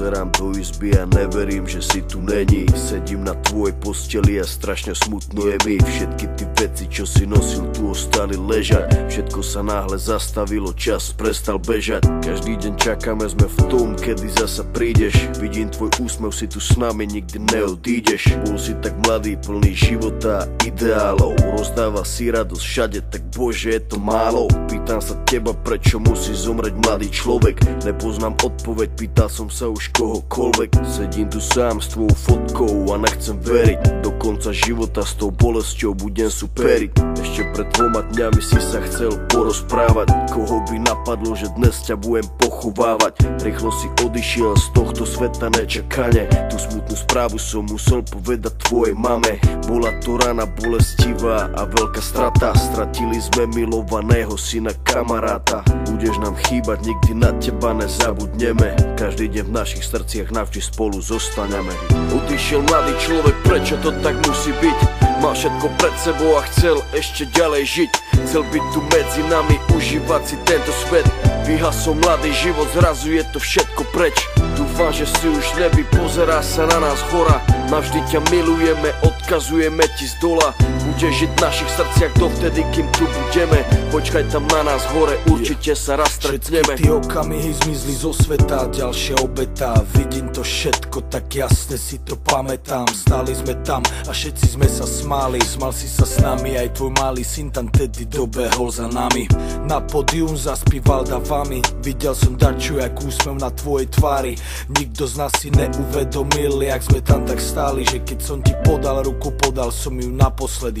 Pozerám do izby a neverím, že si tu není. Sedím na tvojej posteli a strašne smutno je mi. Všetky ty veci, čo si nosil, tu ostali ležať. Všetko sa náhle zastavilo, čas prestal bežať. Každý deň čakáme, sme v tom, kedy zasa prídeš. Vidím tvoj úsmev, si tu s nami, nikdy neodídeš. Bol si tak mladý, plný života a ideálov. Rozdáva si radosť všade, tak bože, je to málo. Pýtam sa teba, prečo musí zomrieť mladý človek. Nepoznám odpoveď, pýtal som sa už kohokoľvek. Sedím tu sám s tvojou fotkou a nechcem veriť. Do konca života s tou bolesťou budem superiť. Ešte pred 2 dňami si sa chcel porozprávať. Koho by napadlo, že dnes ťa budem pochovávať. Rýchlo si odišiel z tohto sveta nečakane. Tú smutnú správu som musel povedať tvojej mame. Bola to rana bolestivá a veľká strata. Stratili sme milovaného syna, kamaráta. Budeš nám chýbať, nikdy na teba nezabudneme. Každý deň v našich srdciach navždy spolu zostaneme. Odišiel mladý človek, prečo to tak musí byť? Mal všetko pred sebou a chcel ešte ďalej žiť. Chcel byť tu medzi nami, užívať si tento svet. Vyhasol mladý život, zrazu je to všetko preč. Dúfam, že si už nebi, pozerá sa na nás hora. Navždy ťa milujeme, odkazujeme ti z dola. Budeš žiť v našich srdciach dovtedy, kým tu budeme. Počkaj tam na nás hore, určite sa raz stretneme. Všetky tie okamihy zmizli zo sveta, ďalšia obeta. Vidím to všetko, tak jasne si to pamätám. Stáli sme tam a všetci sme sa smáli. Smal si sa s nami, aj tvoj malý syn tam tedy dobehol za nami. Na pódium zaspíval davami. Videl som daču, jak úsmev na tvojej tvári. Nikto z nás si neuvedomil, jak sme tam tak stáli, že keď som ti podal ruku, podal som ju naposledy.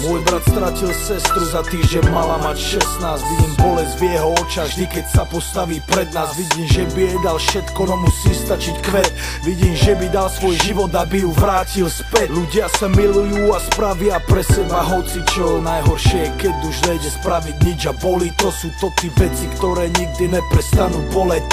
Môj brat stratil sestru, za týždeň mala mať 16. Vidím bolesť v jeho očách, vždy keď sa postaví pred nás. Vidím, že by jej dal všetko, no musí stačiť kvet. Vidím, že by dal svoj život, aby ju vrátil späť. Ľudia sa milujú a spravia pre seba hocičo. Najhoršie je, keď už nejde spraviť nič a bolí. To sú to tí veci, ktoré nikdy neprestanú boleť.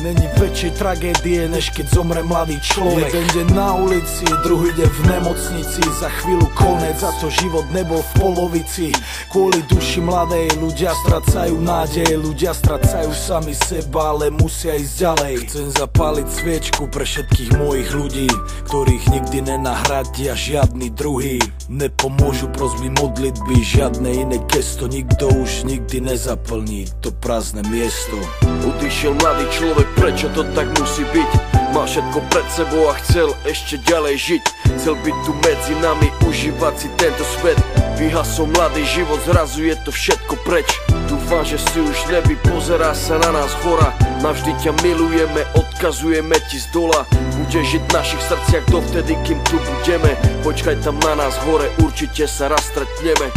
Není väčšej tragédie, než keď zomre mladý človek. Jeden deň na ulici, druhý deň v nemocnici. Za chvíľu konec, za to život nebol v polovici. Kvôli duši mladej ľudia stracajú nádej. Ľudia stracajú sami seba, ale musia ísť ďalej. Chcem zapáliť sviečku pre všetkých mojich ľudí, ktorých nikdy nenahradia žiadny druhý. Nepomôžu prosby modlitby, žiadne iné gesto. Nikto už nikdy nezaplní to prázdne miesto. Odišiel mladý človek, prečo to tak musí byť? Mal všetko pred sebou a chcel ešte ďalej žiť. Chcel byť tu medzi nami, užívať si tento svet. Vyhasol mladý život, zrazu je to všetko preč. Dúfam, že si už nebi, pozerá sa na nás hora. Navždy ťa milujeme, odkazujeme ti z dola. Budeš žiť v našich srdciach dovtedy, kým tu budeme. Počkaj tam na nás hore, určite sa raz stretneme.